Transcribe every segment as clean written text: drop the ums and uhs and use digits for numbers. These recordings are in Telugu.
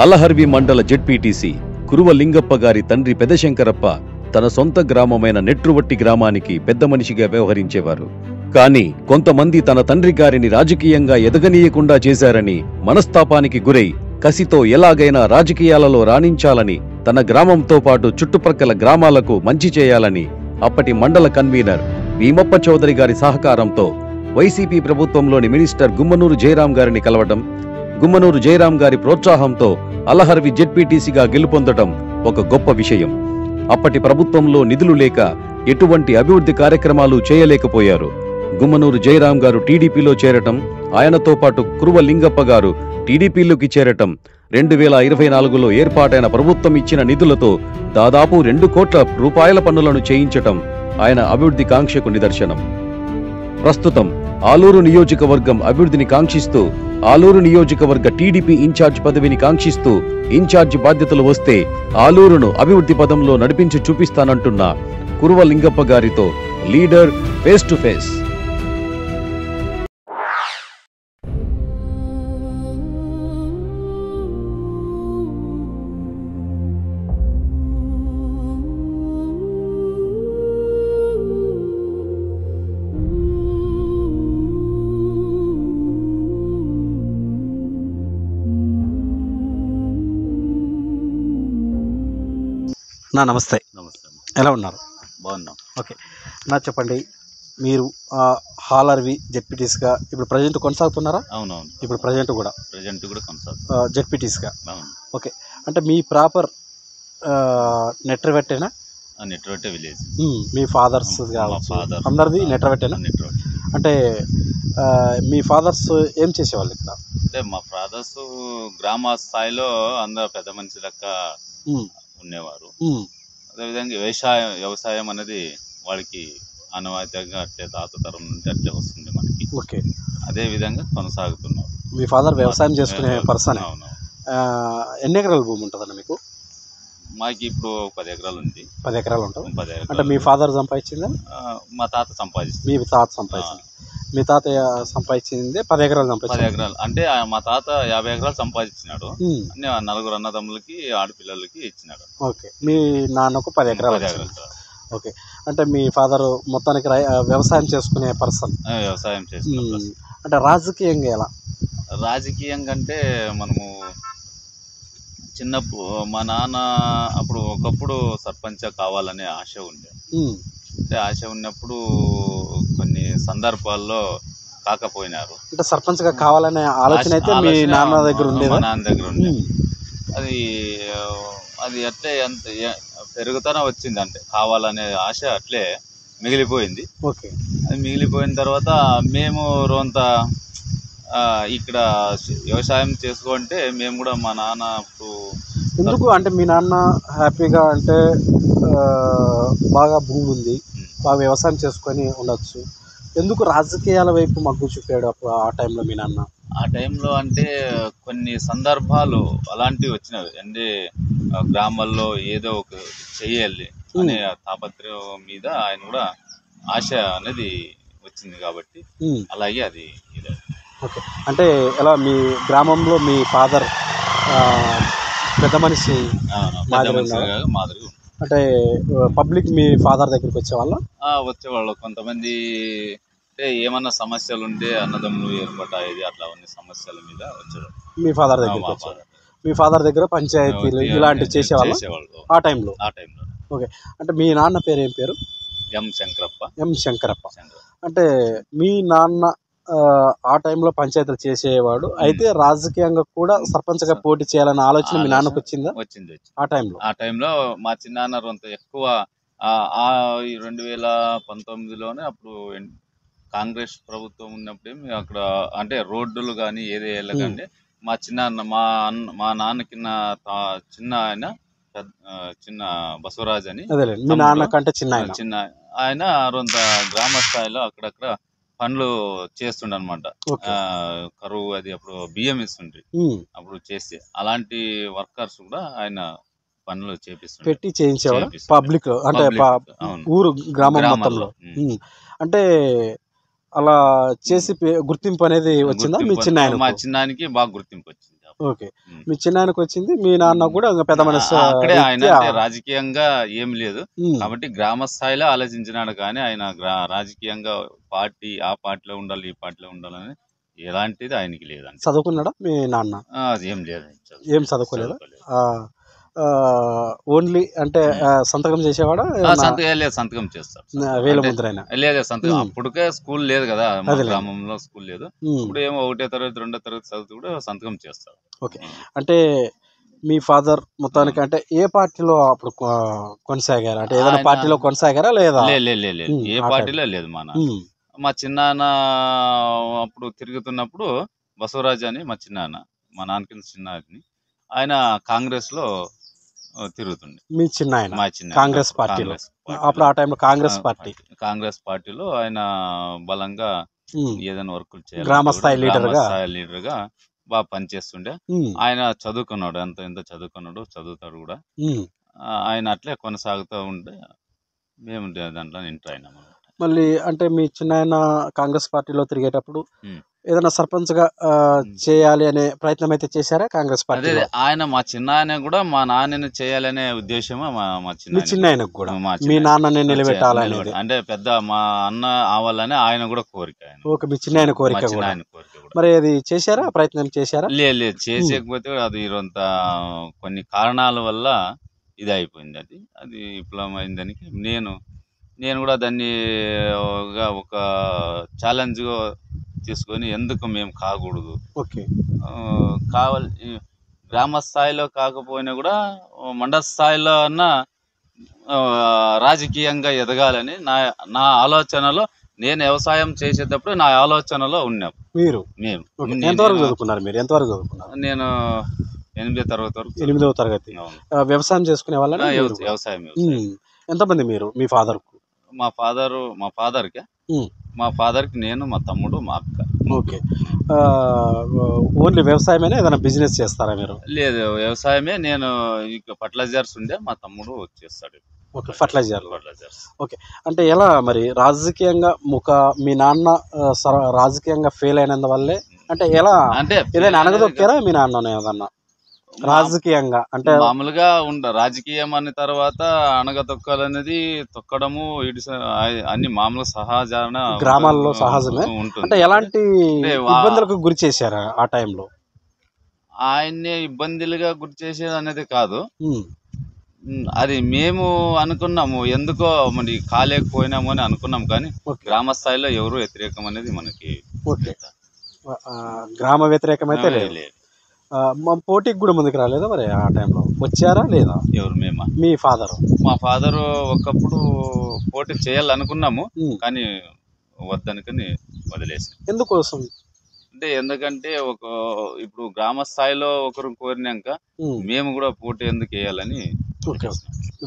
అలహర్వి మండల జెడ్పీటీసీ కురువ లింగప్ప గారి తండ్రి పెదశంకరప్ప తన సొంత గ్రామమైన నెట్రువట్టి గ్రామానికి పెద్ద మనిషిగా వ్యవహరించేవారు. కాని కొంతమంది తన తండ్రి గారిని రాజకీయంగా ఎదగనీయకుండా చేశారని మనస్తాపానికి గురై కసితో ఎలాగైనా రాజకీయాలలో రాణించాలని, తన గ్రామంతో పాటు చుట్టుప్రక్కల గ్రామాలకు మంచి చేయాలని అప్పటి మండల కన్వీనర్ భీమప్ప చౌదరి గారి సహకారంతో వైసీపీ ప్రభుత్వంలోని మినిస్టర్ గుమ్మనూరు జయరాం గారిని కలవటం, గుమ్మనూరు జయరాం గారి ప్రోత్సాహంతో అలహర్వి జెడ్పీటీసీగా గెలుపొందటం ఒక గొప్ప విషయం. అప్పటి ప్రభుత్వంలో నిధులు లేక ఎటువంటి అభివృద్ధి కార్యక్రమాలు చేయలేకపోయారు. గుమ్మనూరు జయరాం గారు టీడీపీలో చేరటం, ఆయనతో పాటు కురువ లింగప్ప గారు టీడీపీలోకి చేరటం, 2024లో ఏర్పాటైన ప్రభుత్వం ఇచ్చిన నిధులతో దాదాపు 2 కోట్ల రూపాయల పన్నులను చేయించటం ఆయన అభివృద్ధి కాంక్షకు నిదర్శనం. ప్రస్తుతం ఆలూరు నియోజకవర్గం అభివృద్ధిని కాంక్షిస్తూ, ఆలూరు నియోజకవర్గ టీడీపీ ఇన్ఛార్జ్ పదవిని కాంక్షిస్తూ ఇన్ఛార్జ్ బాధ్యతలు వస్తే ఆలూరును అభివృద్ధి పదంలో నడిపించి చూపిస్తానంటున్న కురువ లింగప్ప గారితో లీడర్ ఫేస్ టు ఫేస్. నమస్తే. నమస్తే. ఎలా ఉన్నారు? బాగున్నాం. ఓకే, చెప్పండి, మీరు హాలర్వి జెడ్పీటీస్గా ఇప్పుడు ప్రజెంట్ కొనసాగుతున్నారా? అవునవును, ఇప్పుడు ప్రజెంట్ కూడా జెడ్పీటీస్గా. అవును. ఓకే, అంటే మీ ప్రాపర్ నెట్రవెట్టేనా? నెట్రవెట్టే విలేజ్. మీ ఫాదర్స్ అందరిది నెట్రవెట్టేనా? నెట్రవెట్టే. అంటే మీ ఫాదర్స్ ఏం చేసేవాళ్ళు ఇక్కడ? అంటే మా ఫాదర్స్ గ్రామ స్థాయిలో అందరూ పెద్ద మనిషి లెక్క ఉండేవారు. అదేవిధంగా వ్యవసాయం అనేది వాళ్ళకి ఆనవాయితీగా అట్లే తాత తరం నుండి అట్లే వస్తుంది మనకి. ఓకే, అదే విధంగా కొనసాగుతున్నారు. మీ ఫాదర్ వ్యవసాయం చేసుకునే పర్సన్. అవును. ఎన్ని ఎకరాల భూమి ఉంటుందన్న మీకు? మాకు ఇప్పుడు 10 ఎకరాలు ఉంది. 10 ఎకరాలు ఉంటుంది. 10 ఎకరాలు. అంటే మీ ఫాదర్ సంపాదించిందా? మా తాత సంపాదించింది. మీ తాత సంపాదించింది. మీ తాత సంపాదించింది 10 ఎకరాలు సంపాదించింది. 10 ఎకరాలు అంటే మా తాత 50 ఎకరాలు సంపాదించినాడు. 4 అన్నదమ్ములకి ఆడపిల్లలకి ఇచ్చినాడు. ఓకే, మీ నాన్నకు 10 ఎకరాలు. ఓకే, అంటే మీ ఫాదర్ మొత్తానికి వ్యవసాయం చేసుకునే పర్సన్. వ్యవసాయం చేసుకునే. అంటే రాజకీయంగా ఎలా? రాజకీయంగా అంటే మనము చిన్నప్పుడు మా నాన్న ఒకప్పుడు సర్పంచ్ కావాలనే ఆశ ఉండే. అంటే ఆశ ఉన్నప్పుడు కొన్ని సందర్భాల్లో కాకపోయినారు. అంటే సర్పంచ్ గా కావాలనే ఆలోచన అయితే మీ నాన్న దగ్గర ఉంది? మా నాన్న దగ్గర ఉంది. అది అట్లే ఎంత పెరుగుతూనే వచ్చింది. అంటే కావాలనే ఆశ అట్లే మిగిలిపోయింది. ఓకే, అది మిగిలిపోయిన తర్వాత మేము రోంత ఇక్కడ వ్యవసాయం చేసుకుంటే మేము కూడా మా నాన్న ఎందుకు అంటే మీ నాన్న హ్యాపీగా అంటే బాగా భూమి ఉంది, బాగా వ్యవసాయం చేసుకొని ఉండొచ్చు, ఎందుకు రాజకీయాల వైపు మగ్గు చూపాడు అప్పుడు ఆ టైంలో మీ నాన్న? ఆ టైంలో అంటే కొన్ని సందర్భాలు అలాంటివి వచ్చినవి. అంటే గ్రామాల్లో ఏదో ఒక చెయ్యాలి అనే తాపత్రయం మీద ఆయన కూడా ఆశ అనేది వచ్చింది కాబట్టి అలాగే అది ఇదే. ఓకే, అంటే ఎలా మీ గ్రామంలో మీ ఫాదర్ పెద్ద మనిషి మాదిరి అంటే పబ్లిక్ మీ ఫాదర్ దగ్గరికి వచ్చేవాళ్ళు కొంతమంది. అంటే ఏమన్నా సమస్యలు ఉంటే అన్నదమ్ములు ఏర్పడ్డాయి, అట్లా ఉన్న సమస్యల మీద వచ్చారు మీ ఫాదర్ దగ్గర. మీ ఫాదర్ దగ్గర పంచాయతీలు ఇలాంటివి చేసేవాళ్ళు ఆ టైంలో? ఓకే, అంటే మీ నాన్న పేరు ఏం పేరు? ఎం శంకరప్ప. అంటే మీ నాన్న ఆ టైంలో పంచాయతీలు చేసేవాడు, అయితే రాజకీయంగా కూడా సర్పంచ్ గా పోటీ చేయాలన్న ఆలోచన మీ నాన్నకు వచ్చిందా? వచ్చింది. ఆ టైంలో మా చిన్నాన్న కొంత ఎక్కువ 2019లోనే అప్పుడు కాంగ్రెస్ ప్రభుత్వం ఉన్నప్పుడే అక్కడ అంటే రోడ్డులు కానీ ఏదే కానీ మా చిన్నాన్న మా నాన్న చిన్న బసవరాజ్ అని మీ నాన్న కంటే చిన్న ఆయన కొంత గ్రామ స్థాయిలో అక్కడక్కడ పనులు చేస్తుండ అనమాట. కరువు అది అప్పుడు బియ్యం ఇస్తుండ్రి అప్పుడు చేస్తే అలాంటి వర్కర్స్ కూడా ఆయన పనులు పెట్టి చేయించేవాడు పబ్లిక్ అంటే ఊరు గ్రామం మొత్తంలో. అంటే అలా చేసి గుర్తింపు అనేది వచ్చిందా మీ గుర్తింపు చిన్న మా చిన్నానికి బాగా గుర్తింపు వచ్చింది. ఓకే, మీ చిన్నాయనకు వచ్చింది, మీ నాన్న కూడా ఇంకా పెద్ద మనసు అక్కడే ఆయన రీత్యా అంటే రాజకీయంగా ఏం లేదు ఉమ్, కాబట్టి గ్రామ స్థాయిలో ఆలోచించినాడు కానీ ఆయన రాజకీయంగా ఆ పార్టీలో ఉండాలి ఈ పార్టీలో ఉండాలని ఎలాంటిది ఆయనకి లేదండి. చదువుకున్నాడా మీ నాన్న? అది ఏం లేదు, ఏం చదువుకోలేదా? ఓన్లీ అంటే సంతకం చేసేవాడా? సంతకం చేస్తాడు. వేల అంటే ముద్రైనా? లేదు సంతకం అప్పటికే స్కూల్ లేదు కదా మా అదేలే. గ్రామంలో స్కూల్ లేదు. ఇప్పుడు ఏమో 1వ తరగతి 2వ తరగతి చదువుతూ కూడా సంతకం చేస్తాడు. ఓకే, అంటే మీ ఫాదర్ మొత్తానికి అంటే ఏ పార్టీలో అప్పుడు కొనసాగారా? అంటే ఏదైనా ఆయన- పార్టీలో కొనసాగారా లేదా? లేదు ఏ ఆ పార్టీలో లేదు మా నాన్న. ఉమ్, మా చిన్నాన్న అప్పుడు తిరుగుతున్నప్పుడు బసవరాజు అని మా చిన్నాన్న, మా నాన్నకి చిన్నాన్ని, ఆయన కాంగ్రెస్ లో తిరుగుతుండే. మీ చిన్న ఆయన మా చిన్న కాంగ్రెస్ పార్టీలో అప్పుడు ఆ టైంలో కాంగ్రెస్ పార్టీలో ఆయన బలంగా ఉమ్, ఏదైనా వర్కులు చేయాలి, గ్రామ స్థాయి లీడర్ గా బాగా పనిచేస్తుండే. ఉమ్, ఆయన చదువుకున్నాడు, ఎంత చదువుకున్నాడు, చదువుతాడు కూడా. ఉమ్. ఆయన అట్లే కొనసాగుతూ ఉంటే మేము దాంట్లో ఎంటర్ అయినాము. మళ్ళీ అంటే మీ చిన్నాయన కాంగ్రెస్ పార్టీలో తిరిగేటప్పుడు ఉమ్. ఏదైనా సర్పంచ్ గా చేయాలి అనే ప్రయత్నం అయితే చేశారా కాంగ్రెస్ అదే పార్టీలో? ఆయన మా చిన్నాయన కూడా మా నాన్నని చేయాలనే ఉద్దేశమే మా మీ చిన్నాయనకు కూడా మా మీ చిన్నాయన నాన్నని నిలబెట్టాలనేది. అంటే పెద్ద మా అన్న ఆవాలని ఆయన కూడా కోరిక. ఆయన ఓకే, మీ చిన్నాయన కోరిక కూడా. చిన్నాయన కోరిక కూడా. మరి అది చేశారా, ప్రయత్నం చేశారా? లేదు చేసేకపోతే అది ఇరంత కొన్ని కారణాల వల్ల ఇది అయిపోయింది. అది విఫలం అయిందానికి నేను కూడా దాన్ని ఒక ఛాలెంజ్ గా తీసుకొని ఎందుకు మేము కాకూడదు, ఓకే, కావాలి గ్రామ స్థాయిలో కాకపోయినా కూడా మండల స్థాయిలో అన్న రాజకీయంగా ఎదగాలని నా ఆలోచనలో, నేను వ్యవసాయం చేసేటప్పుడు నా ఆలోచనలో ఉన్నాం. మేము ఎంతవరకు చదువుకున్నారు? మీరు ఎంతవరకు చదువుకున్నారు? నేను 8వ తరగతి వరకు. 8వ తరగతి. వ్యవసాయం చేసుకునే వాళ్ళ? వ్యవసాయం. ఎంతమంది మీరు మీ ఫాదర్ కు? మా ఫాదర్ కి నేను, మా తమ్ముడు, మా అక్క. ఓకే, ఓన్లీ వ్యవసాయమేనా ఏదైనా బిజినెస్ చేస్తారా మీరు? లేదు వ్యవసాయమే. నేను ఇక ఫర్టిలైజర్స్ ఉండే, మా తమ్ముడు చేస్తాడు. Okay, fertilisers. ఓకే, అంటే ఎలా మరి రాజకీయంగా మీ నాన్న రాజకీయంగా ఫెయిల్ అయినందువల్లే అంటే ఎలా, అంటే ఏదైనా అనగదొక్కారా మీ నాన్న ఏదన్నా రాజకీయంగా? అంటే మామూలుగా రాజకీయం అన్న తర్వాత అనగతొక్కాలనేది తొక్కడము అన్ని మామూలు సహజాన గ్రామాల్లో సహజమే ఉంటుంది. అంటే ఎలాంటి ఇబ్బందులకు గురి చేశారా ఆ టైంలో? ఆయన్నే ఇబ్బందులుగా గురి చేసేది అనేది కాదు, అది మేము అనుకున్నాము. ఎందుకో మరి కాలేకపోయినాము అని అనుకున్నాం, కానీ గ్రామ స్థాయిలో ఎవరు వ్యతిరేకం అనేది మనకి గ్రామ వ్యతిరేకం అయితే లేదు. పోటీకి కూడా ముందుకు రాలేదా మరి ఆ టైంలో? వచ్చారా లేదా? ఎవరు? మేమా? మీ ఫాదర్? మా ఫాదర్ ఒకప్పుడు పోటీ చేయాలనుకున్నాము, కానీ వద్దనుకుని వదిలేసి. ఎందుకోసం? ఎందుకంటే ఇప్పుడు గ్రామ స్థాయిలో ఒకరు కోరినాక మేము కూడా పోటీ ఎందుకు వేయాలని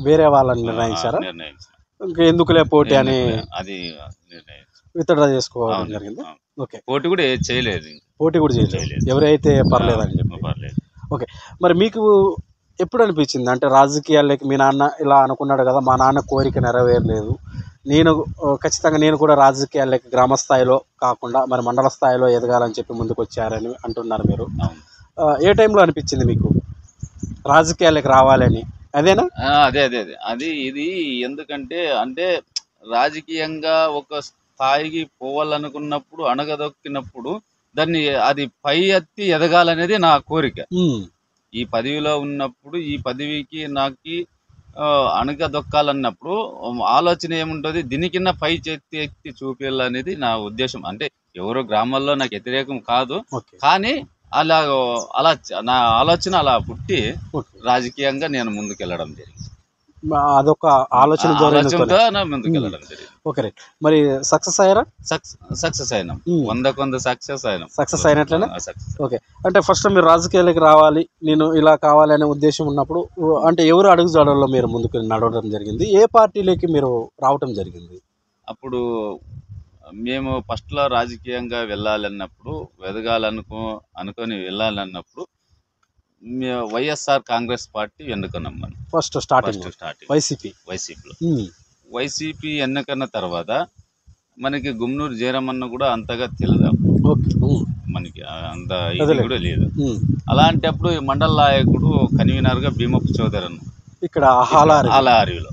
వేరే వాళ్ళని నిర్ణయించారా? ఇంకా ఎందుకులే పోటీ అని అది నిర్ణయించారు, విత్డ్రా చేసుకోవడం జరిగింది. ఓకే, పోటీ కూడా చేయలేదు. ఎవరైతే పర్లేదని చెప్పి. ఓకే, మరి మీకు ఎప్పుడు అనిపించింది అంటే రాజకీయాల్లోకి మీ నాన్న ఇలా అనుకున్నాడు కదా, మా నాన్న కోరిక నెరవేరలేదు, ఖచ్చితంగా నేను కూడా రాజకీయాల్లోకి గ్రామ స్థాయిలో కాకుండా మరి మండల స్థాయిలో ఎదగాలని చెప్పి ముందుకు వచ్చారని అంటున్నారు మీరు? ఏ టైంలో అనిపించింది మీకు రాజకీయాల్లోకి రావాలని? అదేనా? అది ఇది ఎందుకంటే రాజకీయంగా ఒక స్థాయికి పోవాలనుకున్నప్పుడు, అణగదొక్కినప్పుడు దాన్ని అది పై ఎత్తి ఎదగాలనేది నా కోరిక. ఈ పదవిలో ఉన్నప్పుడు ఈ పదవికి నాకు అణగదొక్కాలన్నప్పుడు ఆలోచన ఏముంటుంది, దీనికిన్న పై ఎత్తి చూపించాలనేది నా ఉద్దేశం. అంటే ఎవరో గ్రామాల్లో నాకు వ్యతిరేకం కాదు, కానీ అలా నా ఆలోచన అలా పుట్టి రాజకీయంగా నేను ముందుకెళ్ళడం జరిగింది. అదొక ఆలోచన ముందుకెళ్ళడం జరిగింది. ఓకే, మరి సక్సెస్ అయ్యారా? సక్సెస్ అయినాం, 100% సక్సెస్ అయినట్లేనా? ఓకే, అంటే ఫస్ట్ మీరు రాజకీయాలకు రావాలి, నేను ఇలా కావాలి అనే ఉద్దేశం ఉన్నప్పుడు అంటే ఎవరు అడుగుజాడల్లో మీరు ముందుకు నడవడం జరిగింది? ఏ పార్టీలోకి మీరు రావటం జరిగింది? అప్పుడు మేము ఫస్ట్లో రాజకీయంగా వెళ్ళాలన్నప్పుడు, అనుకొని వెళ్ళాలన్నప్పుడు వైఎస్ఆర్ కాంగ్రెస్ పార్టీ ఎన్నుకున్నాం మనం. ఫస్ట్ స్టార్టింగ్ వైసీపీలో వైసీపీ ఎన్నుకున్న తర్వాత మనకి గుమ్నూరు జయరామన్న కూడా అంతగా తెలియదు, ఓకే. మనకి అంత ఇది కూడా లేదు. అలాంటప్పుడు ఈ మండల నాయకుడు కన్వీనర్ గా భీమప్ప చౌదరి అన్న ఇక్కడ హాలారిలో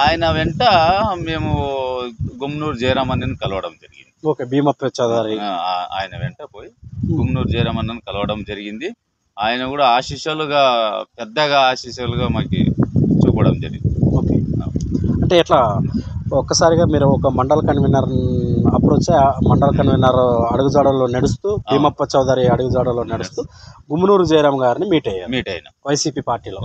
ఆయన వెంట మేము గుమ్నూరు జయరామన్నని కలవడం జరిగింది. ఓకే. భీమప్ప చౌదరి ఆయన వెంట పోయి గుమ్నూరు జయరామన్నని కలవడం జరిగింది. ఆయన కూడా పెద్దగా ఆశీస్సులుగా మాకు చూపడం జరిగింది. ఓకే. అంటే ఎట్లా ఒక్కసారిగా మీరు ఒక మండల కన్వీనర్ అప్రోచ్ మండల కన్వీనర్ అడుగుజాడల్లో నడుస్తూ భీమప్ప చౌదరి అడుగుజాడల్లో నడుస్తూ గుమ్మనూరు జయరాం గారిని మీట్ అయినా వైసీపీ పార్టీలో.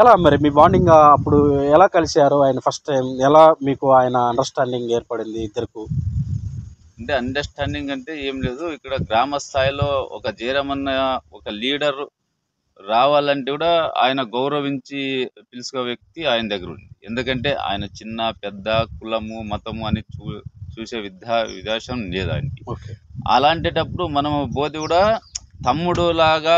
ఎలా మరి మీ బాండింగ్ అప్పుడు ఎలా కలిశారు? ఆయన ఫస్ట్ టైం ఎలా మీకు ఆయన అండర్స్టాండింగ్ ఏర్పడింది ఇద్దరికి? అంటే అండర్స్టాండింగ్ అంటే ఏం లేదు, ఇక్కడ గ్రామ స్థాయిలో ఒక జయరామన్న ఒక లీడర్ రావాలంటే కూడా ఆయన గౌరవించి పిలుచుకో వ్యక్తి ఆయన దగ్గర ఉంది. ఎందుకంటే ఆయన చిన్న పెద్ద కులము మతము అని చూసే విధాసం లేదు ఆయనకి. అలాంటప్పుడు మనము బోధి కూడా తమ్ముడులాగా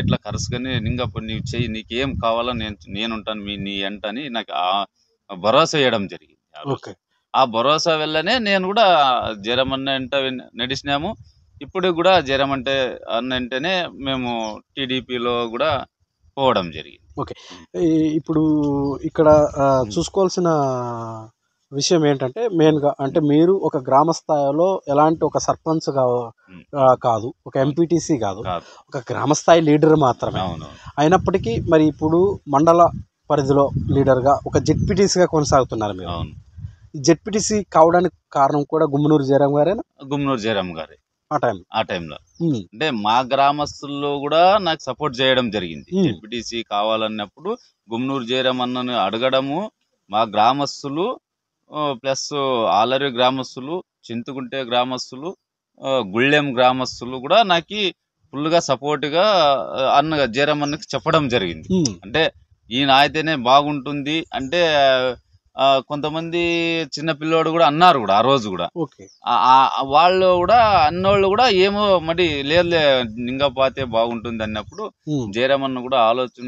ఇట్లా కరుసుకొని నింగప్పుడు నీవు చెయ్యి, నీకేం కావాలో నేనుంటాను నీ ఎంట అని నాకు భరోసా వేయడం జరిగింది. ఆ భరోసా వల్లనే నేను కూడా జయరామన్న ఎంట నడిచినాము. ఇప్పుడు కూడా జయరామన్న అన్న వెంటనే మేము టీడీపీలో కూడా పోవడం జరిగింది. ఓకే. ఇప్పుడు ఇక్కడ చూసుకోవాల్సిన విషయం ఏంటంటే మెయిన్గా అంటే మీరు ఒక గ్రామ స్థాయిలో ఎలాంటి ఒక సర్పంచ్ కాదు, ఒక ఎంపీటీసీ కాదు, ఒక గ్రామ స్థాయి లీడర్ మాత్రమే. అయినప్పటికీ మరి ఇప్పుడు మండల పరిధిలో లీడర్గా ఒక జెడ్పీటీసీగా కొనసాగుతున్నారు మీరు. జెడ్పీటీసీ కావడానికి కారణం కూడా గుమ్మనూరు జయరాం గారేనా? గుమ్మనూరు జయరాం గారే ఆ టైంలో. అంటే మా గ్రామస్తుల్లో కూడా నాకు సపోర్ట్ చేయడం జరిగింది. జెడ్పీటీసీ కావాలన్నప్పుడు గుమ్మనూరు జయరాం అన్నను అడగడము, మా గ్రామస్తులు ప్లస్ ఆలరి గ్రామస్తులు, చింతకుంటే గ్రామస్తులు, గుళ్ళెం గ్రామస్తులు కూడా నాకు ఫుల్గా సపోర్ట్గా జయరాం అన్నకి చెప్పడం జరిగింది. అంటే ఈయన అయితేనే బాగుంటుంది అంటే కొంతమంది చిన్న పిల్లోడు కూడా అన్నారు కూడా ఆ రోజు కూడా. వాళ్ళు కూడా అన్నోళ్ళు కూడా ఏమో మరి లేదులే నింగపాతే బాగుంటుంది అన్నప్పుడు జయరామన్న కూడా ఆలోచన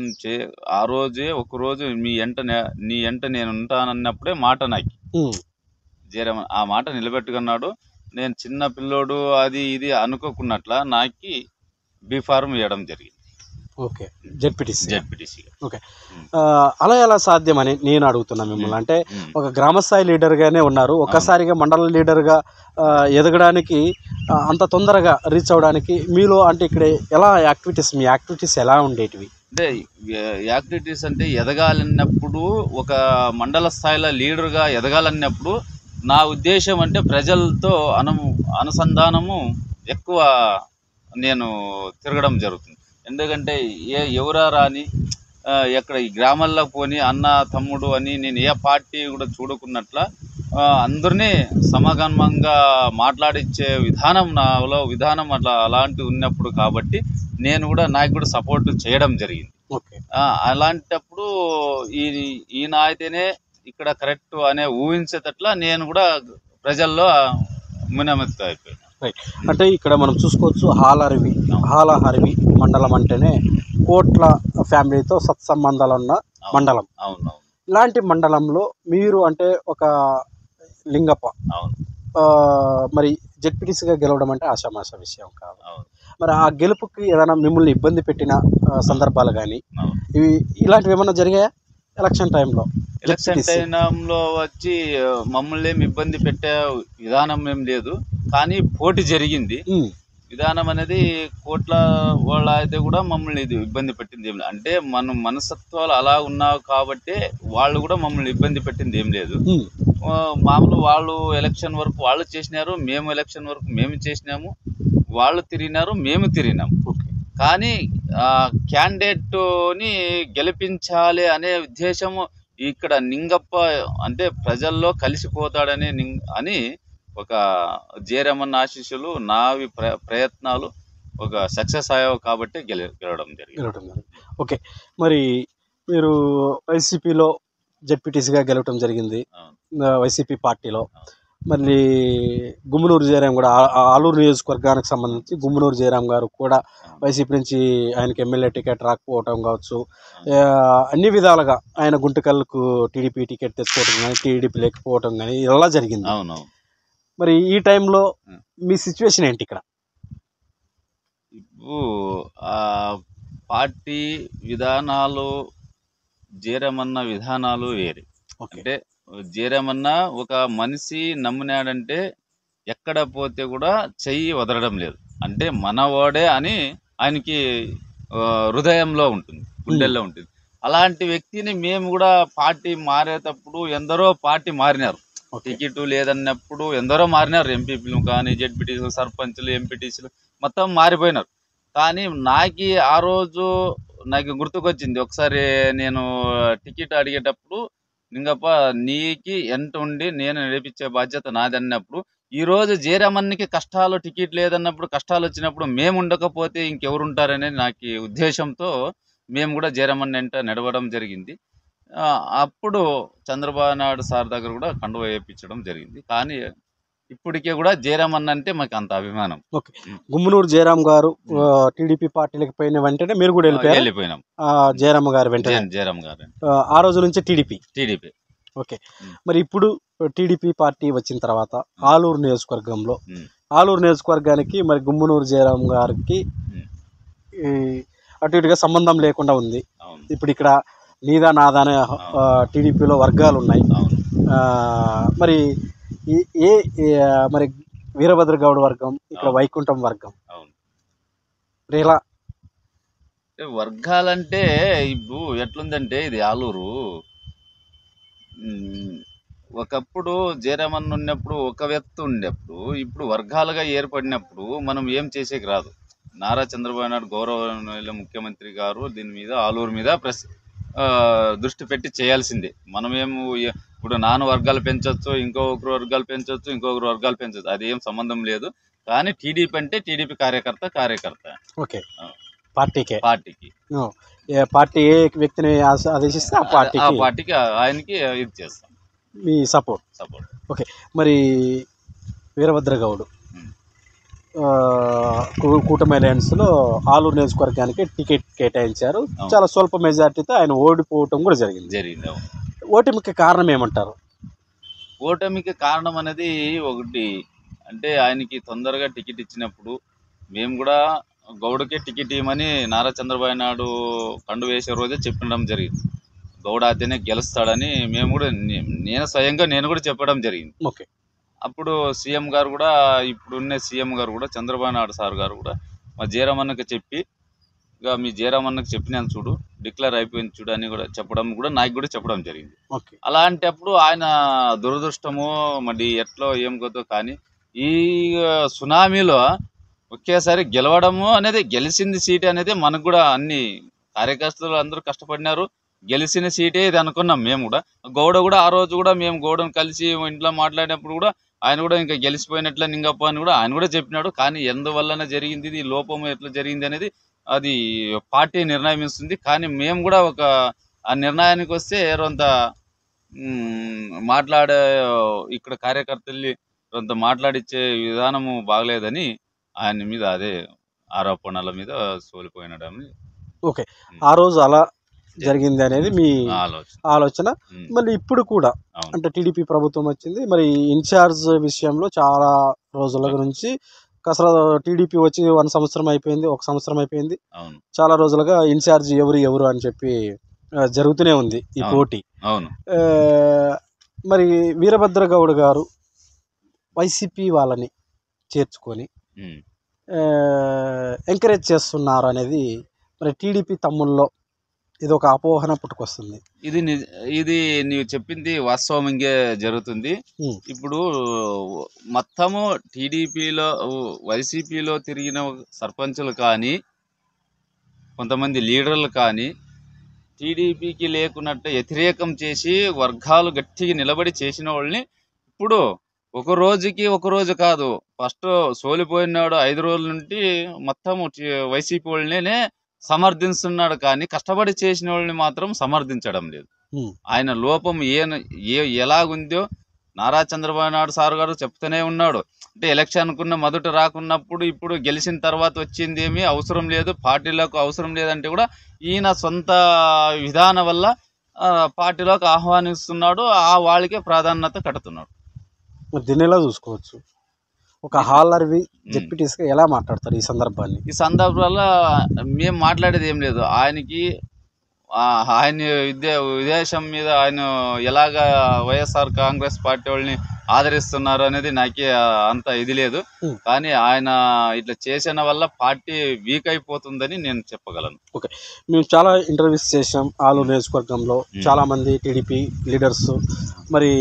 ఆ రోజే ఒక రోజు నీ ఎంట నేను ఉంటానన్నప్పుడే మాట నాకు జయరామన్ ఆ మాట నిలబెట్టుకున్నాడు. నేను చిన్న పిల్లోడు అది ఇది అనుకోకున్నట్ల నాకు బీఫార్మ్ ఇవ్వడం జరిగింది. ఓకే. జెడ్పీటీసీ. ఓకే. అలా ఎలా సాధ్యమని నేను అడుగుతున్నా మిమ్మల్ని. అంటే ఒక గ్రామస్థాయి లీడర్గానే ఉన్నారు, ఒక్కసారిగా మండల లీడర్గా ఎదగడానికి అంత తొందరగా రీచ్ అవడానికి మీలో అంటే ఇక్కడ ఎలా మీ యాక్టివిటీస్ ఎలా ఉండేటివి? అంటే యాక్టివిటీస్ అంటే ఎదగాలన్నప్పుడు ఒక మండల స్థాయిలో లీడర్గా ఎదగాలన్నప్పుడు నా ఉద్దేశం అంటే ప్రజలతో అనుసంధానము ఎక్కువ నేను తిరగడం జరుగుతుంది. ఎందుకంటే ఎవరా రాని ఎక్కడ ఈ గ్రామాల్లో పోని అన్న తమ్ముడు అని నేను ఏ పార్టీ కూడా చూడకున్నట్ల అందరినీ సమగమంగా మాట్లాడించే విధానం అలాంటి ఉన్నప్పుడు కాబట్టి నేను కూడా నాకు కూడా సపోర్ట్ చేయడం జరిగింది. అలాంటప్పుడు ఈయన అయితేనే ఇక్కడ కరెక్ట్ అనే ఊహించేటట్ల నేను కూడా ప్రజల్లో మునమెత్తు అయిపోయాను. అంటే ఇక్కడ మనం చూసుకోవచ్చు హాలహరివి మండలం అంటేనే కోట్ల ఫ్యామిలీతో సత్సంబంధాలు ఉన్న మండలం. ఇలాంటి మండలంలో మీరు అంటే ఒక లింగప్ప మరి జెడ్పీటీసీగా గెలవడం అంటే ఆషామాష విషయం కాదు. మరి ఆ గెలుపుకి ఏదైనా మిమ్మల్ని ఇబ్బంది పెట్టిన సందర్భాలు కానీ ఇలాంటివి ఏమన్నా జరిగాయా? ఎలక్షన్ టైంలో వచ్చి మమ్మల్ని ఏమి ఇబ్బంది పెట్టే విధానం ఏం లేదు, కానీ పోటీ జరిగింది. విధానం అనేది కోట్ల వాళ్ళ అయితే కూడా మమ్మల్ని ఇది ఇబ్బంది పెట్టింది ఏం లేదు. అంటే మన మనస్తత్వాలు అలా ఉన్నావు కాబట్టి వాళ్ళు కూడా మమ్మల్ని ఇబ్బంది పెట్టింది ఏం లేదు. మామూలు వాళ్ళు ఎలక్షన్ వరకు వాళ్ళు చేసినారు, మేము ఎలక్షన్ వరకు మేము చేసినాము, వాళ్ళు తిరిగినారు, మేము తిరిగినాము. కానీ క్యాండిడేట్ని గెలిపించాలి అనే ఉద్దేశము ఇక్కడ నింగప్ప అంటే ప్రజల్లో కలిసిపోతాడని అని ఒక జయరామన్న ఆశీస్సులు నావి ప్రయత్నాలు ఒక సక్సెస్ అయ్యావు కాబట్టి గెలవడం జరిగింది. ఓకే. మరి మీరు వైసీపీలో జెడ్పీటీసీగా గెలవడం జరిగింది వైసీపీ పార్టీలో. మళ్ళీ గుమ్మనూరు జయరాం కూడా ఆలూరు నియోజకవర్గానికి సంబంధించి గుమ్మనూరు జయరాం గారు కూడా వైసీపీ నుంచి ఆయనకి ఎమ్మెల్యే టికెట్ రాకపోవటం కావచ్చు, అన్ని విధాలుగా ఆయన గుంటకల్కు టీడీపీ టికెట్ తెచ్చుకోవటం కానీ టీడీపీ లేకపోవటం కానీ ఇలా జరిగింది. మరి ఈ టైంలో మీ సిచ్యువేషన్ ఏంటి ఇక్కడ? ఇప్పుడు పార్టీ విధానాలు జయరామన్న విధానాలు వేరే. అంటే జయరామన్న ఒక మనిషి నమ్మినాడంటే ఎక్కడ పోతే కూడా చెయ్యి వదలడం లేదు, అంటే మనవాడే అని ఆయనకి హృదయంలో ఉంటుంది, గుండెల్లో ఉంటుంది. అలాంటి వ్యక్తిని మేము కూడా పార్టీ మారేటప్పుడు ఎందరో పార్టీ మారినారు, టికెట్ లేదన్నప్పుడు ఎందరో మారినారు, ఎంపీపీలు కానీ జెడ్పీటీసీలు సర్పంచ్లు ఎంపీటీసీలు మొత్తం మారిపోయినారు. కానీ నాకు ఆ రోజు నాకు గుర్తుకొచ్చింది, ఒకసారి నేను టికెట్ అడిగేటప్పుడు నింగప్ప నీకి ఎంత ఉండి నేను నడిపించే బాధ్యత నాది అన్నప్పుడు, ఈరోజు జయరామన్నకి కష్టాలు టికెట్ లేదన్నప్పుడు కష్టాలు వచ్చినప్పుడు మేము ఉండకపోతే ఇంకెవరుంటారనేది నాకు ఉద్దేశంతో మేము కూడా జయరామన్న వెంట నడవడం జరిగింది. అప్పుడు చంద్రబాబు నాయుడు సార్ దగ్గర కూడా కండువా వేయించడం జరిగింది. కానీ ఇప్పటికే కూడా జయరామన్న అంటే మాకు అంత అభిమానం. గుమ్మనూరు జయరాం గారు టీడీపీ పార్టీలకు పోయిన వెంటనే మీరు కూడా వెళ్ళిపోయినాం. జయరామ్ గారు వెంటనే జయరాం గారు ఆ రోజు నుంచి టీడీపీ. ఓకే, మరి ఇప్పుడు టీడీపీ పార్టీ వచ్చిన తర్వాత ఆలూరు నియోజకవర్గానికి మరి గుమ్మనూరు జయరాం గారికి అటు ఇటుగా సంబంధం లేకుండా ఉంది. ఇప్పుడు ఇక్కడ నీదా నాదా అనే టీడీపీలో వర్గాలు ఉన్నాయి. మరి మరి వీరభద్ర గౌడ్ వర్గం, ఇక్కడ వైకుంఠం వర్గం, ఇలా వర్గాలంటే ఇప్పుడు ఎట్లుందంటే ఇది ఆలూరు ఒకప్పుడు జయరామన్న ఉన్నప్పుడు ఒక వ్యక్తి ఉండేప్పుడు ఇప్పుడు వర్గాలుగా ఏర్పడినప్పుడు మనం ఏం చేసేకి రాదు. నారా చంద్రబాబు నాయుడు గౌరవ ముఖ్యమంత్రి గారు దీని మీద ఆలూరు మీద దృష్టి పెట్టి చేయాల్సిందే. మనమేమో ఇప్పుడు నాన్న వర్గాలు పెంచవచ్చు, ఇంకొకరు వర్గాలు పెంచవచ్చు, ఇంకొకరు వర్గాలు పెంచవచ్చు, అది ఏం సంబంధం లేదు. కానీ టీడీపీ అంటే టీడీపీ కార్యకర్త. ఓకే, పార్టీకి పార్టీ ఏ వ్యక్తిని ఆదేశిస్తే ఆ పార్టీకి ఆయనకి ఇది చేస్తాం, మీ సపోర్ట్. ఓకే, మరి వీరభద్ర గౌడ్ కూటమి అలయన్స్లో ఆలూరు నియోజకవర్గానికి టికెట్ కేటాయించారు. చాలా స్వల్ప మెజార్టీతో ఆయన ఓడిపోవటం కూడా జరిగింది. ఓటమికి కారణం ఏమంటారు? ఓటమికి కారణం అనేది ఒకటి అంటే ఆయనకి తొందరగా టికెట్ ఇచ్చినప్పుడు మేము కూడా గౌడ్కే టికెట్ ఇవ్వమని నారా చంద్రబాబు నాయుడు కండు వేసే రోజే చెప్పడం జరిగింది. గౌడ్ అయితేనే గెలుస్తాడని మేము కూడా నేను కూడా చెప్పడం జరిగింది. ఓకే, అప్పుడు సీఎం గారు కూడా ఇప్పుడున్న సీఎం గారు కూడా చంద్రబాబు నాయుడు సార్ గారు కూడా మా జయరామన్నకి చెప్పి ఇక మీ జయరామన్నకి చెప్పినాను చూడు, డిక్లేర్ అయిపోయింది చూడు అని కూడా నాకు కూడా చెప్పడం జరిగింది. అలాంటప్పుడు ఆయన దురదృష్టము మరి ఎట్లో ఏం కొద్దో కానీ ఈ సునామీలో ఒకేసారి గెలవడము అనేది, గెలిచింది సీట్ అనేది మనకు కూడా అన్ని కార్యకర్తలు అందరూ కష్టపడినారు, గెలిచిన సీటే ఇది అనుకున్నాం మేము కూడా. గౌడ కూడా ఆ రోజు కూడా మేము గౌడను కలిసి ఇంట్లో మాట్లాడినప్పుడు కూడా ఆయన కూడా ఇంకా గెలిచిపోయినట్లే నింగప్ప అని కూడా ఆయన కూడా చెప్పినాడు. కానీ ఎందువల్లనే జరిగింది ఇది, లోపము ఎట్లా జరిగింది అనేది అది పార్టీ నిర్ణయం ఇస్తుంది. కానీ మేము కూడా ఆ నిర్ణయానికి వస్తే కొంత ఇక్కడ కార్యకర్తల్ని కొంత మాట్లాడిచ్చే విధానము బాగలేదని ఆయన మీద అదే ఆరోపణల మీద సోలిపోయినడని. ఓకే, ఆ రోజు అలా జరిగింది అనేది మీ ఆలోచన. మళ్ళీ ఇప్పుడు కూడా అంటే టీడీపీ ప్రభుత్వం వచ్చింది, మరి ఇన్ఛార్జ్ విషయంలో చాలా రోజుల నుంచి టీడీపీ వచ్చి 1 సంవత్సరం అయిపోయింది, చాలా రోజులుగా ఇన్ఛార్జ్ ఎవరు అని చెప్పి జరుగుతూనే ఉంది ఈ పోటీ. మరి వీరభద్ర గౌడ్ గారు వైసీపీ వాళ్ళని చేర్చుకొని ఎంకరేజ్ చేస్తున్నారు అనేది మరి టీడీపీ తమ్ముల్లో ఇది ఒక అపోహన పుట్టుకొస్తుంది. ఇది నీవు చెప్పింది వాస్తవంగా జరుగుతుంది. ఇప్పుడు మొత్తము టీడీపీలో వైసీపీలో తిరిగిన సర్పంచులు కానీ కొంతమంది లీడర్లు కానీ టీడీపీకి లేకున్నట్టు వ్యతిరేకం చేసి వర్గాలు గట్టిగా నిలబడి చేసిన వాళ్ళని ఇప్పుడు ఒక రోజు కాదు, ఫస్ట్ సోలిపోయినాడు 5 రోజుల నుండి మొత్తం వైసీపీ వాళ్ళనే సమర్థిస్తున్నాడు. కానీ కష్టపడి చేసిన వాళ్ళని మాత్రం సమర్థించడం లేదు. ఆయన లోపం ఎలాగుందో నారా చంద్రబాబు నాయుడు సార్ గారు చెప్తూనే ఉన్నాడు. అంటే ఎలక్షన్ కున్న మొదట రాకున్నప్పుడు ఇప్పుడు గెలిచిన తర్వాత వచ్చింది ఏమీ అవసరం లేదు, పార్టీలకు అవసరం లేదంటే కూడా ఈయన సొంత విధానం వల్ల పార్టీలోకి ఆహ్వానిస్తున్నాడు, ఆ వాళ్ళకే ప్రాధాన్యత కడుతున్నాడు. మరి దీన్ని ఎలా చూసుకోవచ్చు? ఒక హాలర్వి జెడ్పీటీసీగా ఎలా మాట్లాడతారు ఈ సందర్భాన్ని? ఈ సందర్భంలో మేము మాట్లాడేది ఏం లేదు. ఆయనకి ఆయన విదేశం మీద ఆయన ఎలాగా వైఎస్ఆర్ కాంగ్రెస్ పార్టీ వాళ్ళని ఆదరిస్తున్నారు అనేది నాకే అంత ఇది లేదు. కానీ ఆయన ఇట్లా చేసిన వల్ల పార్టీ వీక్ అయిపోతుందని నేను చెప్పగలను. ఓకే, మేము చాలా ఇంటర్వ్యూస్ చేసాం ఆలూరు నియోజకవర్గంలో, చాలా మంది టీడీపీ లీడర్స్. మరి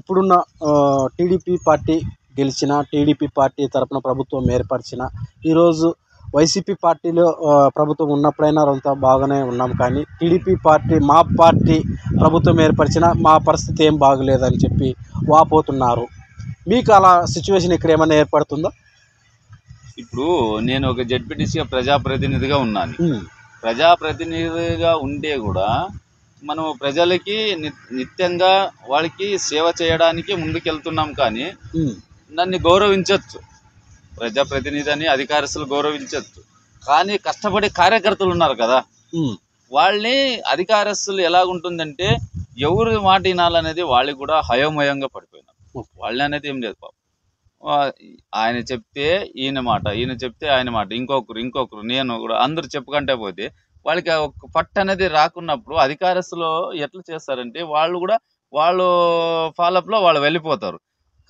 ఇప్పుడున్న టీడీపీ పార్టీ గెలిచిన, టీడీపీ పార్టీ తరపున ప్రభుత్వం ఏర్పరిచిన, ఈరోజు వైసీపీ పార్టీలో ప్రభుత్వం ఉన్నప్పుడైనా అంతా బాగానే ఉన్నాం, కానీ టీడీపీ పార్టీ మా పార్టీ ప్రభుత్వం ఏర్పరిచిన మా పరిస్థితి ఏం బాగలేదని చెప్పి వాపోతున్నారు. మీకు అలా సిచ్యువేషన్ ఇక్కడ ఏమైనా ఏర్పడుతుందా? ఇప్పుడు నేను ఒక జెడ్పీటీసీగా ప్రజాప్రతినిధిగా ఉన్నాను. ప్రజాప్రతినిధిగా ఉంటే కూడా మనం ప్రజలకి నిత్యంగా వాళ్ళకి సేవ చేయడానికి ముందుకెళ్తున్నాం, కానీ నన్ను గౌరవించవచ్చు, ప్రజాప్రతినిధి అని అధికారస్తులు గౌరవించవచ్చు, కానీ కష్టపడే కార్యకర్తలు ఉన్నారు కదా, వాళ్ళని అధికారస్తులు ఎలాగుంటుందంటే ఎవరు మాట వినాలనేది వాళ్ళకి కూడా హయోమయంగా పడిపోయినారు. వాళ్ళని అనేది ఏం లేదు పాపం. ఆయన చెప్తే ఈయన మాట, ఈయన చెప్తే ఆయన మాట, ఇంకొకరు నేను కూడా అందరూ చెప్పుకుంటే పోతే వాళ్ళకి ఒక పట్టు అనేది రాకున్నప్పుడు అధికారస్తులు ఎట్లా చేస్తారంటే వాళ్ళు ఫాలోఅప్లో వాళ్ళు వెళ్ళిపోతారు.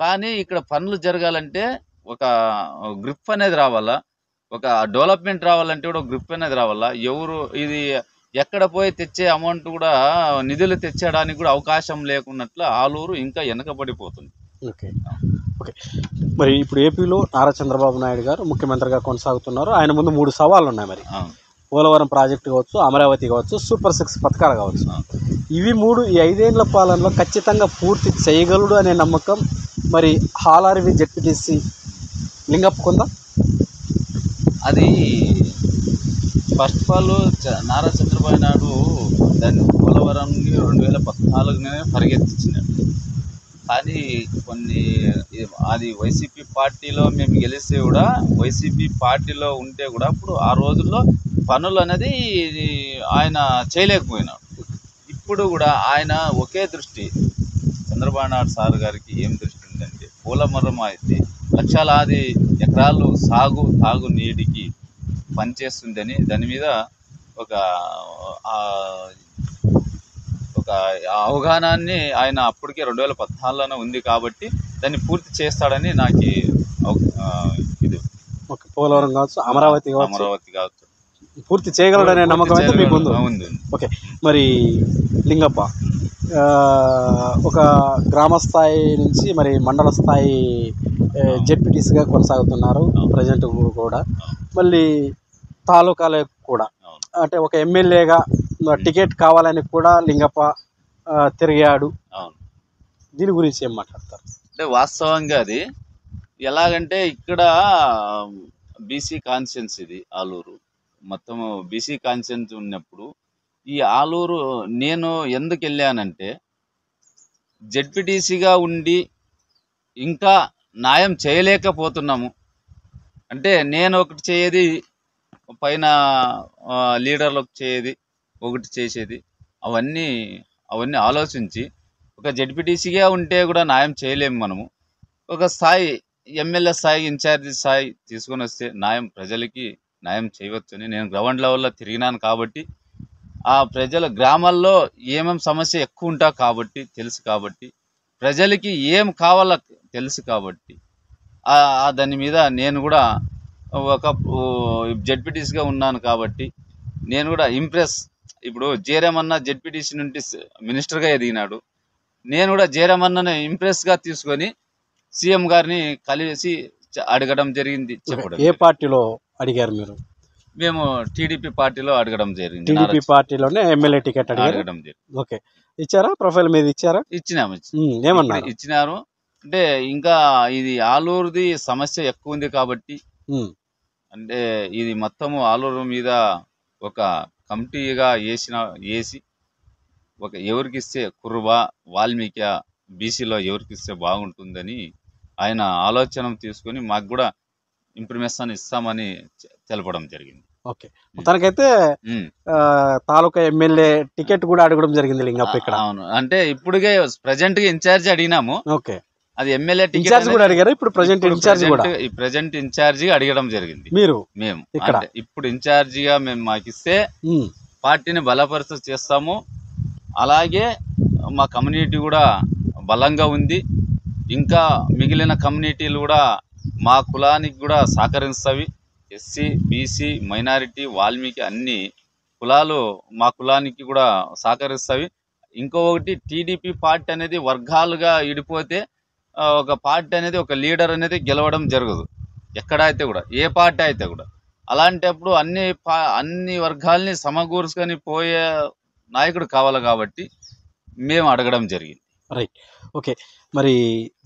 కానీ ఇక్కడ పనులు జరగాలంటే ఒక గ్రిప్ అనేది రావాలా, ఒక డెవలప్మెంట్ రావాలంటే కూడా ఒక గ్రిప్ అనేది రావాలా. ఎవరు ఇది ఎక్కడ పోయి తెచ్చే అమౌంట్ కూడా నిధులు తెచ్చడానికి కూడా అవకాశం లేకున్నట్లు ఆలూరు ఇంకా వెనకబడిపోతుంది. ఓకే ఓకే మరి ఇప్పుడు ఏపీలో నారా చంద్రబాబు నాయుడు గారు ముఖ్యమంత్రిగా కొనసాగుతున్నారు. ఆయన ముందు 3 సవాళ్ళు ఉన్నాయి. మరి పోలవరం ప్రాజెక్టు కావచ్చు, అమరావతి కావచ్చు, సూపర్ 6 పథకాలు కావచ్చు, ఇవి 3 ఈ 5 ఏళ్ల పాలనలో ఖచ్చితంగా పూర్తి చేయగలడు అనే నమ్మకం మరి హాలార్వి జెడ్పీటీసీ లింగప్పకుందా? అది first of all Nara Chandrababu Naidu దాన్ని పోలవరంని 2014 పరిగెత్తించినాడు. కానీ అది వైసీపీ పార్టీలో మేము గెలిస్తే కూడా, వైసీపీ పార్టీలో ఉంటే కూడా అప్పుడు ఆ రోజుల్లో పనులు అనేది ఆయన చేయలేకపోయినాడు. ఇప్పుడు కూడా ఆయన ఒకే దృష్టి, చంద్రబాబు నాయుడు సార్ గారికి ఏం దృష్టి ఉందంటే పోలవరం అయితే లక్షలాది ఎకరాలు తాగు నీటికి పనిచేస్తుందని దాని మీద ఒక అవగాహనాన్ని ఆయన అప్పటికే 2014లోనే ఉంది కాబట్టి దాన్ని పూర్తి చేస్తాడని నాకు ఇది. పోలవరం కావచ్చు, అమరావతి కావచ్చు పూర్తి చేయగలడనే నమ్మకం అయితే మీకు ఉంది. ఓకే, మరి లింగప్ప ఒక గ్రామ స్థాయి నుంచి మరి మండల స్థాయి జెడ్పీటీసీగా కొనసాగుతున్నారు ప్రజెంట్ కూడా, మళ్ళీ తాలూకాలకు కూడా, అంటే ఒక ఎమ్మెల్యేగా టికెట్ కావాలని కూడా లింగప్ప తిరిగాడు. దీని గురించి ఏం మాట్లాడతారు? అంటే వాస్తవంగా అది ఎలాగంటే ఇక్కడ బీసీ కాన్స్టిట్యున్సీ, ఇది ఆలూరు మొత్తం బీసీ కాన్స్టిట్యున్సీ ఉన్నప్పుడు ఈ ఆలూరు నేను ఎందుకు వెళ్ళానంటే జెడ్పీటీసీగా ఉండి ఇంకా న్యాయం చేయలేకపోతున్నాము. అంటే నేను ఒకటి చేయది, పైన లీడర్లకు ఒకటి చేసేది, అవన్నీ ఆలోచించి ఒక జెడ్పీటీసీగా ఉంటే కూడా న్యాయం చేయలేము మనము. ఒక స్థాయి ఎమ్మెల్యే స్థాయి, ఇన్ఛార్జి స్థాయి తీసుకొని వస్తే ప్రజలకి న్యాయం చేయవచ్చని నేను గ్రౌండ్ లెవెల్లో తిరిగినాను కాబట్టి, ఆ ప్రజల గ్రామాల్లో ఏమేమి సమస్య ఎక్కువ ఉంటా కాబట్టి తెలుసు, కాబట్టి ప్రజలకి ఏం కావాలో తెలుసు కాబట్టి దాని మీద నేను కూడా ఒక జెడ్పీటీసీగా ఉన్నాను కాబట్టి నేను కూడా ఇప్పుడు జయరామన్న జెడ్పీటీసీ నుండి మినిస్టర్గా ఎదిగినాడు. నేను కూడా జయరామన్నని ఇంప్రెస్గా తీసుకొని సీఎం గారిని కలిసి అడగడం జరిగింది. చెప్పడం. ఏ పార్టీలో అడిగారు మీరు? మేము టీడీపీ పార్టీలో అడగడం జరిగింది. టీడీపీ పార్టీలోనే ఎమ్మెల్యే టికెట్ అడగడం జరిగింది. ఓకే, ఇచ్చారా? ప్రొఫైల్ మీద ఇచ్చారా? ఇచ్చినాము. ఇచ్చినారు. అంటే ఇంకా ఇది ఆలూరుది సమస్య ఎక్కువ ఉంది కాబట్టి, అంటే ఇది మొత్తము ఆలూరు మీద ఒక కమిటీగా వేసి ఒక ఎవరికి ఇస్తే కుర్వ, వాల్మీకి బీసీలో ఎవరికి ఇస్తే బాగుంటుందని ఆయన ఆలోచన తీసుకొని మాకు కూడా ఇంప్రిమేషన్ ఇస్తామని తెలపడం జరిగింది. ఓకే, మొత్తానికైతే తాలూకా ఎమ్మెల్యే టికెట్ కూడా అడగడం జరిగింది లింగప్ప ఇక్కడ. అవును, అంటే ఇప్పుడుగా ప్రజెంట్ గా ఇన్ఛార్జ్ అడిగినాము. ఓకే, అది ఎమ్మెల్యే ఇన్ఛార్జ్ కూడా అడిగారు. ఇప్పుడు ప్రజెంట్ ఇన్ఛార్జ్ కూడా ప్రజెంట్ ఇన్ఛార్జ్ అడగడం జరిగింది. మేము ఇక్కడ ఇప్పుడు ఇన్ఛార్జ్ గా మేము మాకు ఇస్తే పార్టీని బలపరుస్తూ చేస్తాము. అలాగే మా కమ్యూనిటీ కూడా బలంగా ఉంది. ఇంకా మిగిలిన కమ్యూనిటీలు కూడా మా కులానికి కూడా సహకరిస్తాయి. ఎస్సీ, బీసీ, మైనారిటీ, వాల్మీకి అన్ని కులాలు మా కులానికి కూడా సహకరిస్తాయి. ఇంకొకటి, టీడీపీ పార్టీ అనేది వర్గాలుగా విడిపోతే ఒక పార్టీ అనేది, ఒక లీడర్ అనేది గెలవడం జరగదు ఎక్కడైతే కూడా, ఏ పార్టీ అయితే కూడా. అలాంటప్పుడు అన్ని వర్గాల్ని సమకూర్చుకొని పోయే నాయకుడు కావాలి కాబట్టి మేము అడగడం జరిగింది. Right, okay. మరి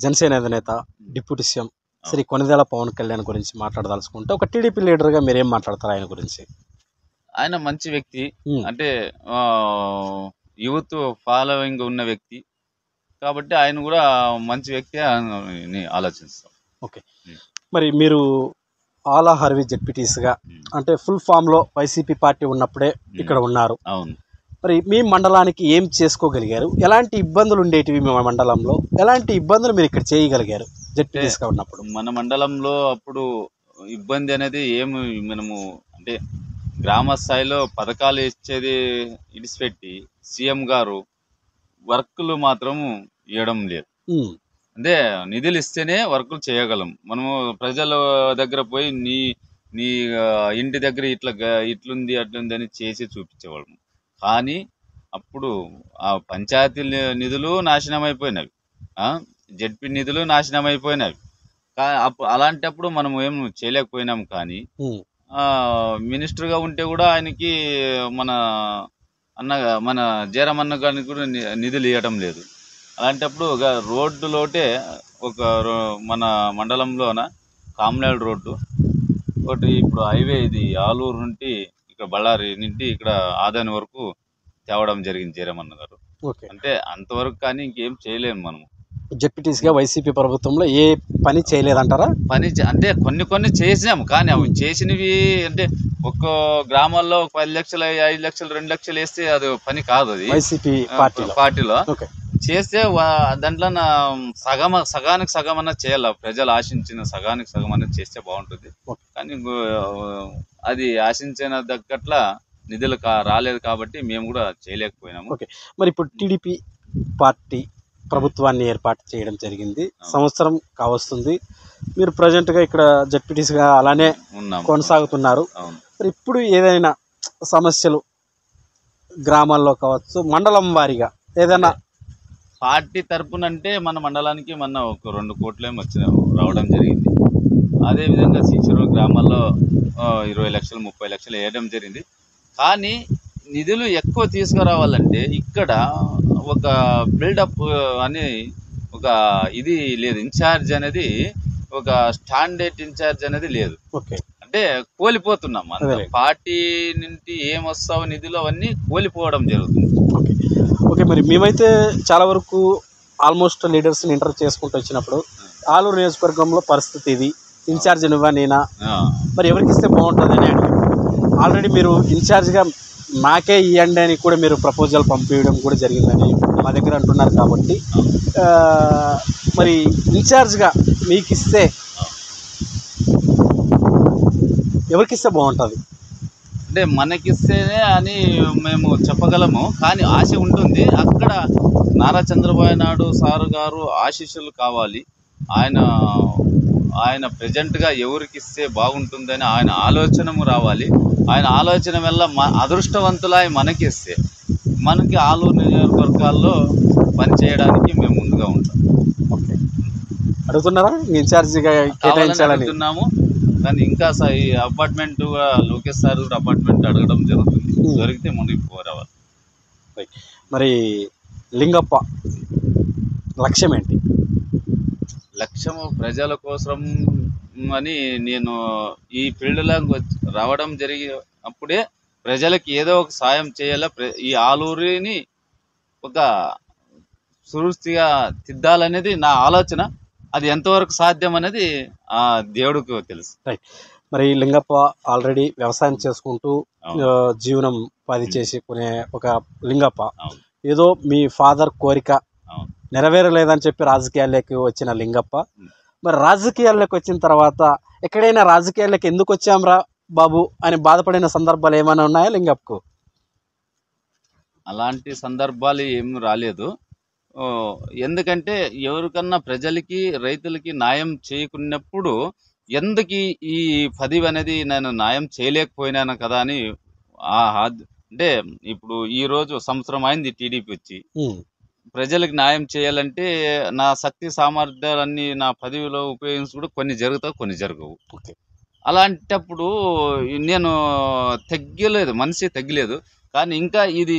జనసేన అధినేత డిప్యూటీ సీఎం శ్రీ కొణిదెల పవన్ కళ్యాణ్ గురించి మాట్లాడదలుచుకుంటే, ఒక టీడీపీ లీడర్గా మీరేం మాట్లాడతారు ఆయన గురించి? ఆయన మంచి వ్యక్తి, అంటే యూత్ ఫాలోయింగ్ ఉన్న వ్యక్తి కాబట్టి ఆయన కూడా మంచి వ్యక్తి అని ఆలోచిస్తాం. ఓకే, మరి మీరు ఆలా హర్వి జెడ్పీటీస్గా అంటే ఫుల్ ఫామ్లో వైసీపీ పార్టీ ఉన్నప్పుడే ఇక్కడ ఉన్నారు. అవును. మరి మీ మండలానికి ఏం చేసుకోగలిగారు? ఎలాంటి ఇబ్బందులు ఉండేటివి మీ మండలంలో? ఎలాంటి ఇబ్బందులు మీరు ఇక్కడ చేయగలిగారు జెడ్పీటీస్గా ఉన్నప్పుడు? మన మండలంలో అప్పుడు ఇబ్బంది అనేది ఏమి, మనము అంటే గ్రామ స్థాయిలో పథకాలు ఇచ్చేది ఇడిచిపెట్టి సీఎం గారు వర్కులు మాత్రం ఇవ్వడం లేదు. అంటే నిధులు ఇస్తేనే వర్కులు చేయగలం. మనము ప్రజల దగ్గర పోయి నీ ఇంటి దగ్గర ఇట్లుంది అట్లుంది అని చేసి చూపించేవాళ్ళము. కానీ అప్పుడు ఆ పంచాయతీ నిధులు నాశనం అయిపోయినవి, జెడ్పీ నిధులు నాశనం అయిపోయినవి. అలాంటప్పుడు మనం ఏం చేయలేకపోయినాం. కానీ మినిస్టర్గా ఉంటే కూడా ఆయనకి మన జయరామన్న గారికి కూడా నిధులు ఇవ్వడం లేదు. అలాంటప్పుడు ఒక రోడ్డులోటే మన మండలంలోన కామ్నాడ్ రోడ్డు ఒకటి, ఇప్పుడు హైవే ఇది ఆలూరు నుండి ఇక్కడ బళ్ళారి నుండి ఇక్కడ ఆదాని వరకు తేవడం జరిగింది జయరామన్న గారు. అంటే అంతవరకు, కానీ ఇంకేం చేయలేము మనము. జెడ్పీటీసీగా వైసీపీ ప్రభుత్వంలో ఏ పని చేయలేదంటారా? అంటే కొన్ని చేసినాము, కానీ అవి చేసినవి అంటే ఒక్క గ్రామాల్లో 10 లక్షలు, 5 లక్షలు, 2 లక్షలు వేస్తే అది పని కాదు. అది వైసీపీ పార్టీలో చేస్తే దాంట్లో సగానికి సగం అన్నా చేయాలి. ప్రజలు ఆశించిన సగానికి సగం అన్నా చేస్తే బాగుంటుంది. కానీ అది ఆశించిన తగ్గట్ల నిధులు రాలేదు కాబట్టి మేము కూడా చేయలేకపోయినాము. ఓకే, మరి ఇప్పుడు టీడీపీ పార్టీ ప్రభుత్వాన్ని ఏర్పాటు చేయడం జరిగింది, సంవత్సరం కావస్తుంది. మీరు ప్రజెంట్గా ఇక్కడ జెడ్పీటీసీగా అలానే కొనసాగుతున్నారు. మరి ఇప్పుడు ఏదైనా సమస్యలు గ్రామాల్లో కావచ్చు, మండలం వారీగా ఏదైనా పార్టీ తరపున అంటే మన మండలానికి ఒక 2 కోట్లేమో రావడం జరిగింది. అదేవిధంగా సీసీరో గ్రామాల్లో 20 లక్షలు, 30 లక్షలు వేయడం జరిగింది. కానీ నిధులు ఎక్కువ తీసుకురావాలంటే ఇక్కడ ఒక బిల్డప్ అని ఒక ఇది లేదు. ఇన్ఛార్జ్ అనేది, ఒక స్టాండర్డ్ ఇన్ఛార్జ్ అనేది లేదు. అంటే కోల్పోతున్నాం. పార్టీ నుండి ఏమొస్తావు నిధులు అవన్నీ కోల్పోవడం జరుగుతుంది. ఓకే, మరి మేమైతే చాలా వరకు ఆల్మోస్ట్ లీడర్స్ని ఇంటర్వ్యూ చేసుకుంటూ వచ్చినప్పుడు ఆలూరు నియోజకవర్గంలో పరిస్థితి ఇది, ఇన్ఛార్జ్ నువ్వా నేనా, మరి ఎవరికి ఇస్తే బాగుంటుంది అని అడిగారు. ఆల్రెడీ మీరు ఇన్ఛార్జ్గా నాకే ఇవ్వండి అని కూడా మీరు ప్రపోజల్ పంపించడం కూడా జరిగిందని మా దగ్గర అంటున్నారు. కాబట్టి మరి ఇన్ఛార్జ్గా మీకు ఇస్తే ఎవరికి ఇస్తే బాగుంటుంది? అంటే మనకిస్తేనే అని మేము చెప్పగలము, కానీ ఆశ ఉంటుంది. అక్కడ నారా చంద్రబాబు నాయుడు సార్ గారు ఆశీస్సులు కావాలి. ఆయన ప్రజెంట్గా ఎవరికి ఇస్తే బాగుంటుందని ఆయన ఆలోచనము రావాలి. ఆయన ఆలోచన వల్ల అదృష్టవంతులై మనకి ఇస్తే మనకి ఆలూరు నియోజకవర్గాల్లో పనిచేయడానికి మేము ముందుగా ఉంటాం. ఓకే, అడుగుతున్నారా ఇన్ఛార్జిగా అడుగుతున్నాము. కానీ ఇంకా ఈ అపార్ట్మెంట్ లోకేష్ సార్ కూడా అపార్ట్మెంట్ అడగడం జరుగుతుంది. దొరికితే ముందుకు పోరావాలి. మరి లింగప్ప లక్ష్యం ఏంటి? లక్ష్యము ప్రజల కోసం అని నేను ఈ ఫీల్డ్లో రావడం జరిగినప్పుడే ప్రజలకి ఏదో ఒక సాయం చేయాల. ఈ ఆలూరిని ఒక సురుచిగా తిద్దాలనేది నా ఆలోచన. అది ఎంతవరకు సాధ్యం అనేది ఆ దేవుడికి తెలుసు. రైట్. మరి లింగప్ప ఆల్రెడీ వ్యవసాయం చేసుకుంటూ అవును. జీవనం ఉపాధి చేసుకునే ఒక లింగప్ప, అవును. ఏదో మీ ఫాదర్ కోరిక అవును. నెరవేరలేదని చెప్పి రాజకీయాల్లోకి వచ్చిన లింగప్ప, ఉమ్. మరి రాజకీయాల్లోకి వచ్చిన తర్వాత ఎక్కడైనా రాజకీయాల్లోకి ఎందుకు వచ్చాంరా బాబు అని బాధపడిన సందర్భాలు ఏమైనా ఉన్నాయా లింగప్పకు? అలాంటి సందర్భాలు ఏమి రాలేదు. ఓ, ఎందుకంటే ఎవరికన్నా ప్రజలకి రైతులకి న్యాయం చేయకున్నప్పుడు ఎందుకు ఈ పదవి అనేది నేను న్యాయం చేయలేకపోయినాను కదా అని అంటే ఇప్పుడు ఈ రోజు సంవత్సరం అయింది టీడీపీ వచ్చి. ప్రజలకు న్యాయం చేయాలంటే నా శక్తి సామర్థ్యాలన్నీ నా పదవిలో ఉపయోగించి కూడా కొన్ని జరుగుతావు, కొన్ని జరగవు. ఓకే. అలాంటప్పుడు నేను తగ్గలేదు, మనిషి తగ్గలేదు. కానీ ఇంకా ఇది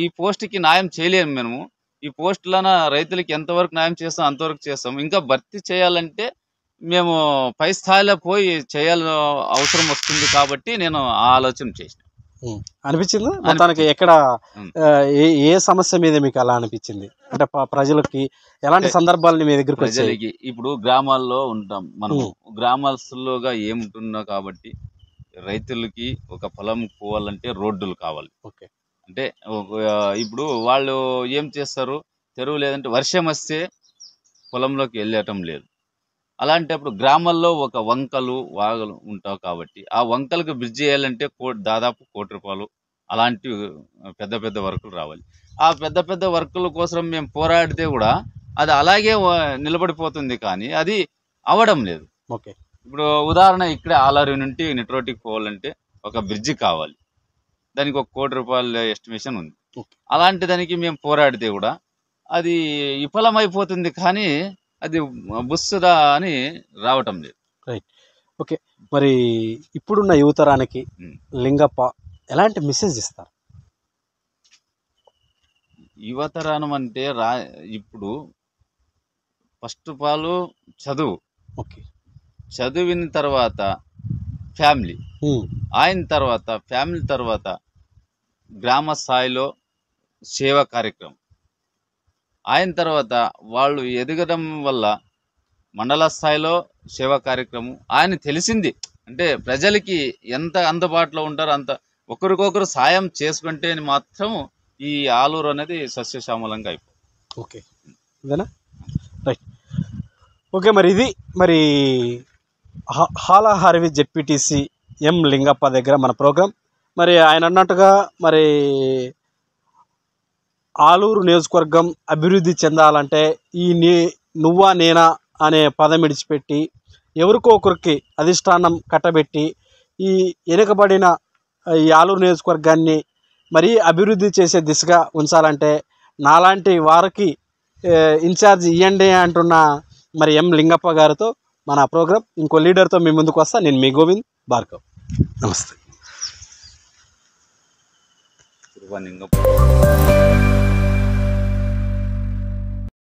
ఈ పోస్ట్కి న్యాయం చేయలేము మేము. ఈ పోస్టులన రైతులకి ఎంతవరకు న్యాయం చేస్తాం అంతవరకు చేస్తాం. ఇంకా భర్తీ చేయాలంటే మేము పై స్థాయిలో పోయి చేయాల్సిన అవసరం వస్తుంది కాబట్టి నేను ఆ ఆలోచన చేసిన. అనిపించింది మొత్తానికి ఎక్కడ ఏ సమస్య మీద మీకు అలా అనిపించింది? అంటే ప్రజలకి ఎలాంటి సందర్భాలని మీ దగ్గరకు వచ్చాయి? ప్రజలకి ఇప్పుడు గ్రామాల్లో ఉంటాం మనము, గ్రామాల్లోగా ఏముంటున్నా కాబట్టి రైతులకి ఒక పొలం పోవాలంటే రోడ్డులు కావాలి. ఓకే. అంటే ఇప్పుడు వాళ్ళు ఏం చేస్తారు, తెరువు లేదంటే వర్షం వస్తే పొలంలోకి వెళ్ళటం లేదు. అలాంటప్పుడు గ్రామాల్లో ఒక వంకలు వాగులు ఉంటావు కాబట్టి ఆ వంకలకు బ్రిడ్జ్ చేయాలంటే దాదాపు 1 కోటి రూపాయలు అలాంటి పెద్ద పెద్ద వర్కులు రావాలి. ఆ పెద్ద పెద్ద వర్కుల కోసం మేము పోరాడితే కూడా అది అలాగే నిలబడిపోతుంది, కానీ అది అవడం లేదు. ఓకే. ఇప్పుడు ఉదాహరణ ఇక్కడే ఆలరి నుండి నెట్రోటికి పోవాలంటే ఒక బ్రిడ్జి కావాలి, దానికి 1 కోటి రూపాయల ఎస్టిమేషన్ ఉంది. అలాంటి దానికి మేము పోరాడితే కూడా అది విఫలమైపోతుంది, కానీ అది బుస్సుదా అని రావటం లేదు. రైట్. ఓకే. మరి ఇప్పుడున్న యువతరానికి లింగప్ప ఎలాంటి మెసేజ్ ఇస్తారు? యువతరానం అంటే ఇప్పుడు ఫస్ట్ ఆఫ్ ఆల్ చదువు. ఓకే. చదివిన తర్వాత ఫ్యామిలీ, ఆయన తర్వాత ఫ్యామిలీ తర్వాత గ్రామ స్థాయిలో సేవా కార్యక్రమం, ఆయన తర్వాత వాళ్ళు ఎదగడం వల్ల మండల స్థాయిలో సేవా కార్యక్రమం. ఆయన తెలిసింది అంటే ప్రజలకి ఎంత అందుబాటులో ఉంటారో అంత ఒకరికొకరు సాయం చేసుకుంటే మాత్రం ఈ ఆలూరు అనేది సస్యశ్యామలంగా అయిపోతుంది. ఓకే, ఇదేనా? రైట్. ఓకే, మరి ఇది మరి హాలాహరివి జెడ్పీటీసీ ఎం లింగప్ప దగ్గర మన ప్రోగ్రాం. మరి ఆయన అన్నట్టుగా మరి ఆలూరు నియోజకవర్గం అభివృద్ధి చెందాలంటే ఈ నువ్వా నేనా అనే పదం విడిచిపెట్టి ఎవరికో ఒకరికి అధిష్టానం కట్టబెట్టి ఈ వెనుకబడిన ఈ ఆలూరు నియోజకవర్గాన్ని మరీ అభివృద్ధి చేసే దిశగా ఉంచాలంటే నాలాంటి వారికి ఇన్ఛార్జ్ ఇవ్వండి అంటున్న మరి ఎం లింగప్ప గారితో మన ప్రోగ్రాం ఇంకో లీడర్తో మీ ముందుకు వస్తా. నేను మీ గోవింద్ భార్గవ్. నమస్తే. లింగప్ప.